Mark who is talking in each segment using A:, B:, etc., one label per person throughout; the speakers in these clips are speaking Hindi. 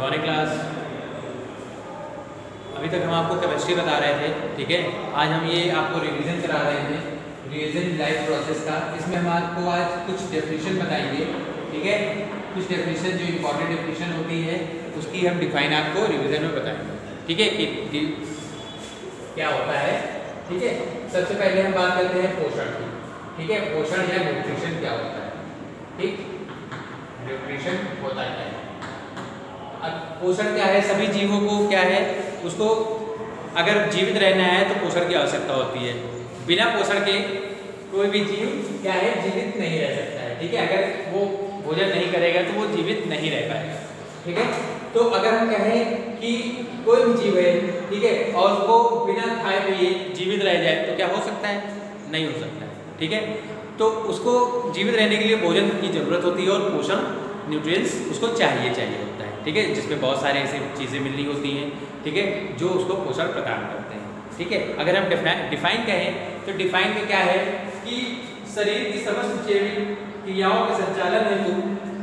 A: Morning class. अभी तक हम आपको केमिस्ट्री बता रहे थे, ठीक है। आज हम ये आपको रिवीजन करा रहे हैं, रिएजेंट लाइफ प्रोसेस का। इसमें हम आपको आज कुछ डेफिनेशन बताएंगे, ठीक है। कुछ डेफिनेशन जो इम्पोर्टेंट डेफिनेशन होती है उसकी हम डिफाइन आपको रिवीजन में बताएंगे, ठीक है, कि क्या होता है, ठीक है। सबसे पहले हम बात करते हैं पोषण की, ठीक है। पोषण या न्यूट्रिशन क्या होता है, ठीक। न्यूट्रिशन होता क्या है। अब पोषण क्या है, सभी जीवों को क्या है, उसको अगर जीवित रहना है तो पोषण की आवश्यकता होती है। बिना पोषण के कोई भी जीव क्या है, जीवित नहीं रह सकता है, ठीक है। अगर वो भोजन नहीं करेगा तो वो जीवित नहीं रह पाएगा, ठीक है। तो अगर हम कहें कि कोई भी जीव है, ठीक है, और उसको बिना खाए पिए जीवित रह जाए तो क्या हो सकता है, नहीं हो सकता है, ठीक है। तो उसको जीवित रहने के लिए भोजन की जरूरत होती है और पोषण न्यूट्रिएंट्स उसको चाहिए होता है, ठीक है, जिसमें बहुत सारे ऐसे चीज़ें मिलनी होती हैं, ठीक है, जो उसको पोषण प्रदान करते हैं, ठीक है। अगर हम डिफाइन कहें तो डिफाइन में क्या है कि शरीर की समस्त जैविक क्रियाओं के संचालन हेतु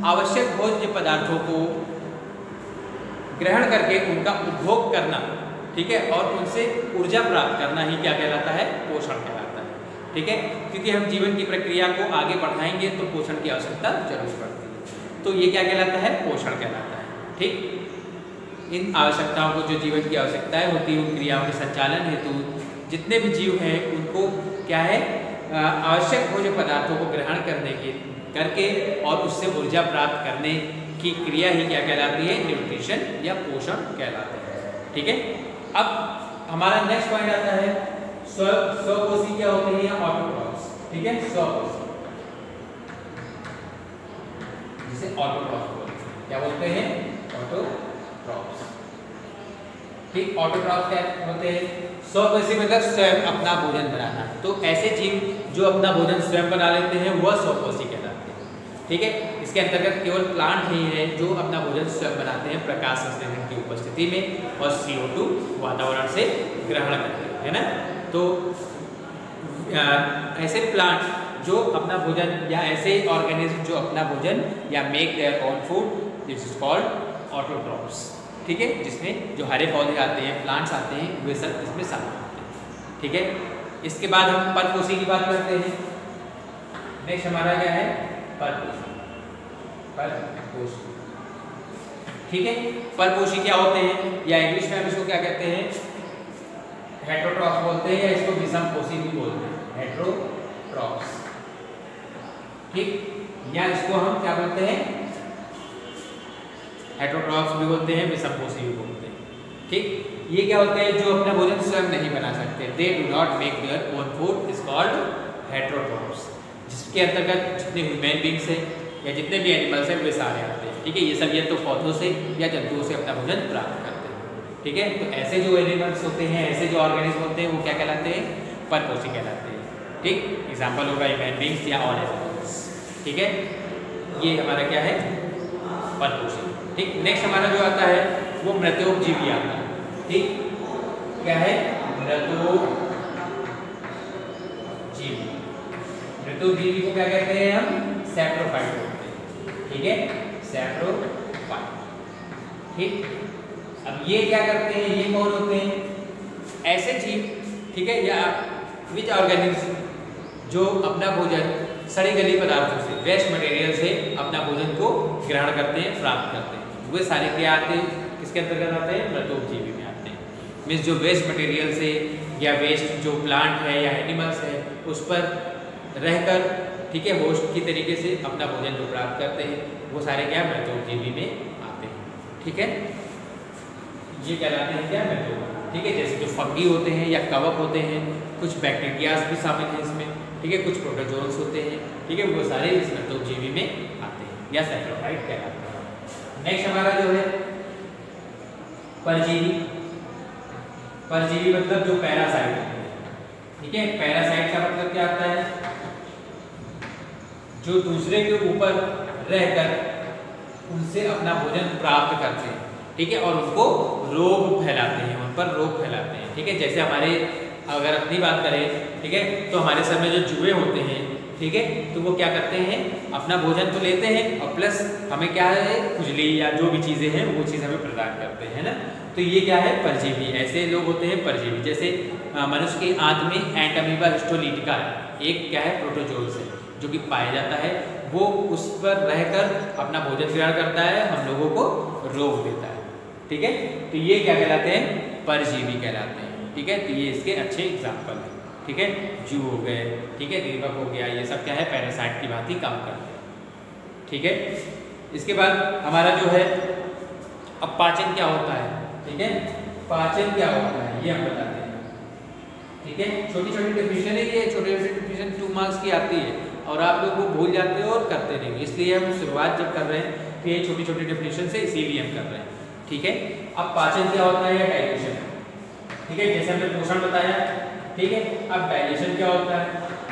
A: आवश्यक भोज्य पदार्थों को ग्रहण करके उनका उपभोग करना, ठीक है, और उनसे ऊर्जा प्राप्त करना ही क्या कहलाता है, पोषण कहलाता है, ठीक है। क्योंकि हम जीवन की प्रक्रिया को आगे बढ़ाएंगे तो पोषण की आवश्यकता जरूर पड़ती है, तो ये क्या कहलाता है, पोषण कहलाता है, ठीक। इन आवश्यकताओं को, जो जीवन की आवश्यकताएं होती है, उन क्रियाओं के संचालन हेतु जितने भी जीव हैं उनको क्या है, आवश्यक भोज्य पदार्थों को ग्रहण करके और उससे ऊर्जा प्राप्त करने की क्रिया ही क्या कहलाती है, न्यूट्रिशन या पोषण कहलाते हैं, ठीक है। अब हमारा नेक्स्ट पॉइंट आता है स्वकोषी क्या होते हैं, ऑटोट्रॉफ्स, ठीक है। स्वकोषी जिसे ऑटोट्रॉफ बोलते हैं, क्या बोलते हैं, ऑटोट्रॉफ्स, ठीक। ऑटोट्रॉफ क्या होते हैं, स्वकोषी मतलब स्वयं अपना भोजन बनाना। तो ऐसे जीव जो अपना भोजन स्वयं बना लेते हैं वह स्वकोषी कहलाते हैं, ठीक है। इसके अंतर्गत केवल प्लांट ही हैं जो अपना भोजन स्वयं बनाते हैं प्रकाश संश्लेषण की उपस्थिति में और CO2 वातावरण से ग्रहण करते हैं, है ना। तो ऐसे प्लांट जो अपना भोजन या ऐसे ऑर्गेनिज्म जो अपना भोजन या make their own food, this is called autotrophs, ठीक है। जिसमें जो हरे पौधे आते हैं, प्लांट्स आते हैं, वे सब इसमें शामिल होते हैं, ठीक है। इसके बाद हम परपोषी की बात करते हैं। नेक्स्ट हमारा क्या है, परपोषी, ठीक है। परपोषी क्या होते हैं, या इंग्लिश में हम इसको क्या कहते हैं, हेटेरोट्रॉफ बोलते हैं, या इसको विषमपोषी भी बोलते हैं, हेटेरोट्रॉफ्स, ठीक। या इसको हम क्या बोलते हैं, हेटेरोट्रॉफ्स भी बोलते हैं, विषमपोषी भी बोलते हैं, ठीक। ये क्या होते हैं, जो अपना भोजन स्वयं नहीं बना सकते, they do not make their own food, is called heterotrophs. जिसके अंतर्गत जितने ह्यूमन बींग्स हैं या जितने भी एनिमल्स हैं वे सारे आते हैं, ठीक है। ये सब या तो पौधों से या जंतुओं से अपना भोजन प्राप्त करते हैं, ठीक है। तो ऐसे जो एनिमल्स होते हैं, ऐसे जो ऑर्गेनिज्म होते हैं वो क्या कहलाते हैं, परपोषी कहलाते हैं, ठीक। एग्जाम्पल होगा ह्यूमन बींग्स या ऑल एनिमल्स, ठीक है। ये हमारा क्या है, परपोषी, ठीक। नेक्स्ट हमारा जो आता है वो मृतोपजीवी आता है, ठीक। क्या है, मृतोपजीवी। मृतोपजीवी को क्या कहते हैं हम, सैप्रोफाइट बोलते हैं, ठीक है, सैप्रोफाइट, ठीक। अब ये क्या करते हैं, ये कौन होते हैं, ऐसे जीव, ठीक है, या विच ऑर्गेनिज्म जो अपना भोजन सड़ी गली पदार्थों से, वेस्ट मटेरियल से अपना भोजन को ग्रहण करते हैं, प्राप्त करते हैं, वे सारे क्या आते हैं, किसके अंतर्गत आते हैं, मृतोपजीवी में आते हैं। मीन्स जो वेस्ट मटेरियल से या वेस्ट जो प्लांट है या एनिमल्स है उस पर रहकर, ठीक है, होस्ट की तरीके से अपना भोजन जो प्राप्त करते हैं वो सारे क्या मृतोपजीवी में आते हैं, ठीक है। ये कहलाते हैं क्या, मृतोपजीवी, ठीक है। जैसे जो फंगी होते हैं या कवक होते हैं, कुछ बैक्टीरियाज भी शामिल हैं इसमें, ठीक है, कुछ प्रोटोजोन्स होते हैं, ठीक है, वो सारे इस मृतोपजीवी में आते हैं या सैप्रोफाइट कहलाते हैं। नेक्स्ट हमारा जो है परजीवी। परजीवी मतलब जो पैरासाइट होते हैं, ठीक है। पैरासाइट का मतलब क्या होता है, जो दूसरे के ऊपर रहकर उनसे अपना भोजन प्राप्त करते हैं, ठीक है, और उनको रोग फैलाते हैं, उन पर रोग फैलाते हैं, ठीक है। जैसे हमारे अगर अपनी बात करें, ठीक है, तो हमारे सर में जो जुए होते हैं, ठीक है। तो वो क्या करते हैं, अपना भोजन तो लेते हैं और प्लस हमें क्या है, खुजली या जो भी चीज़ें हैं वो चीज़ हमें प्रदान करते हैं ना। तो ये क्या है, परजीवी। ऐसे लोग होते हैं परजीवी। जैसे मनुष्य के आंत में एंटामीबा हिस्टोलिटिका एक क्या है, प्रोटोजोल्स है, जो कि पाया जाता है। वो उस पर रहकर अपना भोजन ग्रहण करता है, हम लोगों को रोक देता है, ठीक है। तो ये क्या कहलाते हैं, परजीवी कहलाते हैं, ठीक है। तो ये इसके अच्छे एग्जाम्पल हैं, ठीक है। जू हो गए, ठीक है, दीमक हो गया, ये सब क्या है, पैरासाइट की भांति काम करते हैं, ठीक है। इसके बाद हमारा जो है अब पाचन क्या होता है, ठीक है। पाचन क्या होता है ये हम बताते हैं, ठीक है। छोटी छोटी डेफिनेशन है, ये छोटी छोटी डेफिनेशन 2 मार्क्स की आती है और आप लोग वो भूल जाते हो और करते नहीं, इसलिए हम शुरुआत जब कर रहे हैं तो ये छोटी छोटी डेफिनेशन से इसीलिए हम कर रहे हैं, ठीक है। अब पाचन क्या होता है या डाइजेशन, ठीक है। जैसे हमने पोषण बताया, ठीक है। अब डाइजेशन क्या होता है,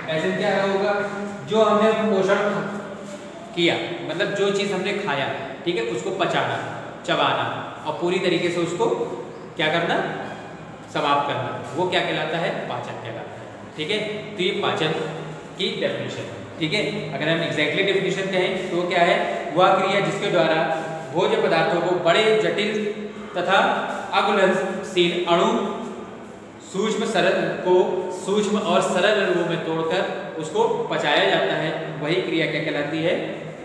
A: डाइजेशन क्या होगा, जो हमने पोषण किया, मतलब जो चीज़ हमने खाया, ठीक है, उसको पचाना, चबाना और पूरी तरीके से उसको क्या करना, समाप्त करना, वो क्या कहलाता है, पाचन कहलाता है, ठीक है। तो ये पाचन की डेफिनेशन, ठीक है। अगर हम एग्जैक्टली डेफिनेशन कहें तो क्या है, वह क्रिया जिसके द्वारा भोज्य पदार्थों को बड़े जटिल तथा अघुलनशील अणु सूक्ष्म और सरल रूपों में तोड़कर उसको पचाया जाता है, वही क्रिया क्या कहलाती है,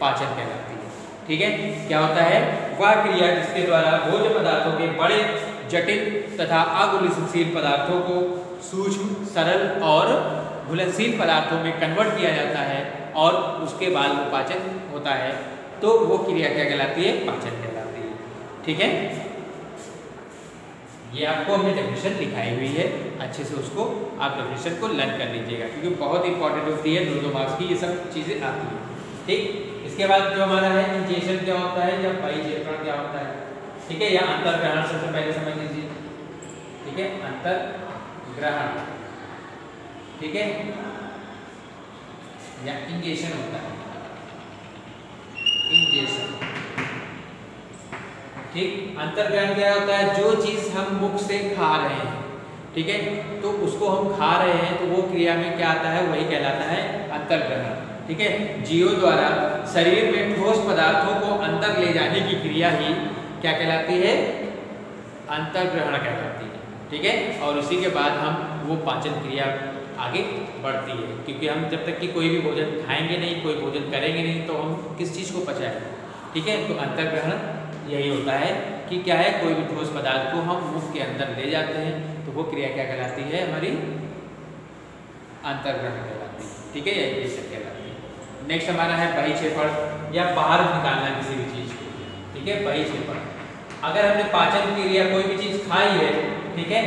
A: पाचन कहलाती है, ठीक है। क्या होता है, वह क्रिया जिसके द्वारा भोज्य पदार्थों के बड़े जटिल तथा अघुलनशील पदार्थों को सूक्ष्म, सरल और घुलनशील पदार्थों में कन्वर्ट किया जाता है और उसके बाद वो पाचन होता है, तो वो क्रिया क्या कहलाती है, पाचन कहलाती है, ठीक है। ये आपको हमने डेफिनेशन लिखाई हुई है, अच्छे से उसको आप डेफिनेशन को लर्न कर लीजिएगा, क्योंकि बहुत इंपॉर्टेंट होती है, 2 मार्क्स की ये सब चीज़ें आती हैं, ठीक। इसके बाद जो हमारा है इंजेशन क्या होता है या परिक्षेपण क्या होता है, ठीक है, या अंतर्ग्रहण सबसे पहले समझ लीजिए, ठीक है। अंतर्ग्रहण, ठीक है, या इंजेशन होता है, इंजेशन, ठीक। अंतर्ग्रहण क्या होता है, जो चीज़ हम मुख से खा रहे हैं, ठीक है, तो उसको हम खा रहे हैं तो वो क्रिया में क्या आता है, वही कहलाता है अंतर्ग्रहण, ठीक है। जीवों द्वारा शरीर में ठोस पदार्थों को अंदर ले जाने की क्रिया ही क्या कहलाती है, अंतर्ग्रहण कहलाती है, ठीक है। और उसी के बाद हम वो पाचन क्रिया आगे बढ़ती है, क्योंकि हम जब तक कि कोई भी भोजन खाएंगे नहीं, कोई भोजन करेंगे नहीं, तो हम किस चीज़ को पचाएंगे, ठीक है। तो अंतर्ग्रहण यही होता है कि क्या है, कोई भी ठोस पदार्थ को हम मुख के अंदर ले जाते हैं, तो वो क्रिया क्या कहलाती है, हमारी अंतर्ग्रहण कहलाती है, ठीक है, या इंजेशन कहलाती है। नेक्स्ट हमारा है बहिक्षेपण या बाहर निकालना किसी भी चीज़ को, ठीक है, बहिक्षेपण। अगर हमने पाचन क्रिया कोई भी चीज़ खाई है, ठीक है,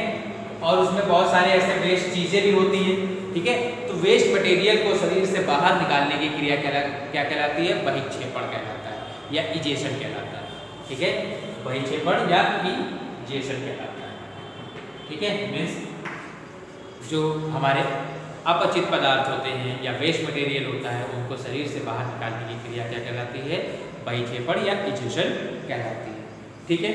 A: और उसमें बहुत सारे ऐसे वेस्ट चीज़ें भी होती हैं, ठीक है, तो वेस्ट मटेरियल को शरीर से बाहर निकालने की क्रिया क्या कहलाती है, बहिक्षेपण कहलाता है या इजेशन कहलाता है, ठीक है। बहिक्षेपण या इजेशन कहलाता है, ठीक है। मीन्स जो हमारे अपचित पदार्थ होते हैं या वेस्ट मटेरियल होता है, उनको शरीर से बाहर निकालने की क्रिया क्या कहलाती है, बहिक्षेपण या इजेशन कहलाती है, ठीक है।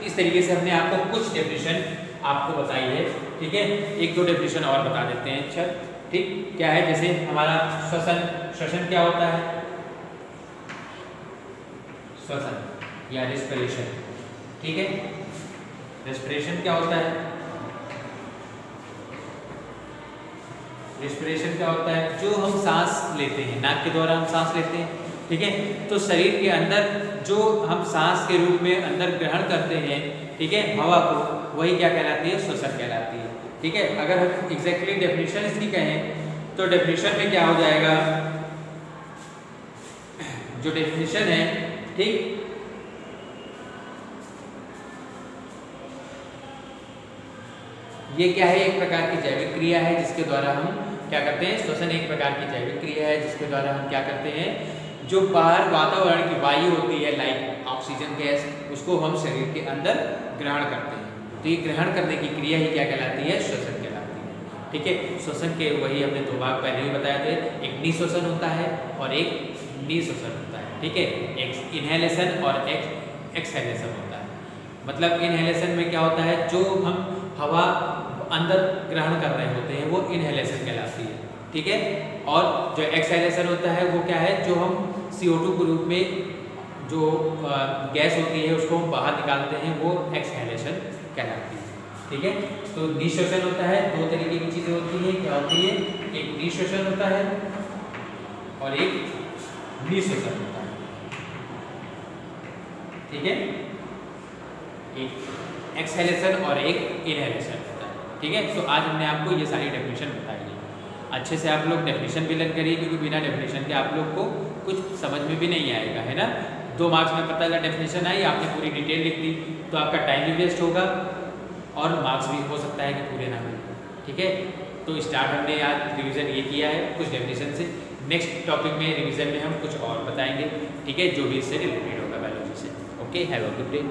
A: इस तरीके से हमने आपको कुछ डेफिनेशन आपको बताई है, ठीक है। 1-2 डेफिनेशन और बता देते हैं, अच्छा, ठीक। क्या है, जैसे हमारा श्वसन, श्वसन क्या होता है, श्वसन या रेस्पिरेशन, ठीक है। रेस्पिरेशन क्या होता है, रेस्पिरेशन क्या होता है, जो हम सांस लेते हैं, नाक के द्वारा हम सांस लेते हैं, ठीक है। तो शरीर के अंदर जो हम सांस के रूप में अंदर ग्रहण करते हैं, ठीक है, हवा को, वही क्या कहलाती है, श्वसन कहलाती है, ठीक है। अगर हम एग्जैक्टली डेफिनेशन इसकी कहें तो डेफिनेशन में क्या हो जाएगा, जो डेफिनेशन है, ठीक, ये क्या है, एक प्रकार की जैविक क्रिया है जिसके द्वारा हम क्या करते हैं, श्वसन एक प्रकार की जैविक क्रिया है जिसके द्वारा हम क्या करते हैं, जो बाहर वातावरण की वायु होती है, लाइक ऑक्सीजन गैस, उसको हम शरीर के अंदर ग्रहण करते हैं। तो ये ग्रहण करने की क्रिया ही क्या कहलाती है, श्वसन कहलाती है, ठीक है। श्वसन के वही हमने 2 भाग पहले भी बताए थे, एक निःश्वसन होता है और एक निःश्वसन होता है, ठीक है। एक इनहेलेशन और एक एक्सहेलेशन होता है। मतलब इनहेलेशन में क्या होता है, जो हम हवा अंदर ग्रहण कर रहे होते हैं वो इनहेलेशन कहलाती है, ठीक है। और जो एक्सहेलेशन होता है वो क्या है, जो हम CO2 के रूप में जो गैस होती है उसको हम बाहर निकालते हैं, वो एक्सहेलेशन कहलाती है। ठीक है, तो निःश्वसन होता है, दो तरीके की चीज़ें होती हैं, क्या होती है, एक निःश्वसन होता है और एक निःश्वसन होता है। ठीक है, एक एक्सहेलेशन और एक इनहेलेशन होता है। ठीक है, तो आज हमने आपको ये सारी डेफिनेशन बताई है। अच्छे से आप लोग डेफिनेशन भी लर्न करिए, क्योंकि बिना डेफिनेशन के आप लोग को कुछ समझ में भी नहीं आएगा, है ना। 2 मार्क्स में पता लगा डेफिनेशन आई, आपने पूरी डिटेल लिख दी तो आपका टाइम भी वेस्ट होगा और मार्क्स भी हो सकता है कि पूरे ना मिले। ठीक है, तो स्टार्ट हमने आज रिवीजन ये किया है कुछ डेफिनेशन से। नेक्स्ट टॉपिक में रिवीजन में हम कुछ और बताएंगे, ठीक है, जो भी इससे रिलेटेड होगा बायोलॉजी से। Okay, have a good day.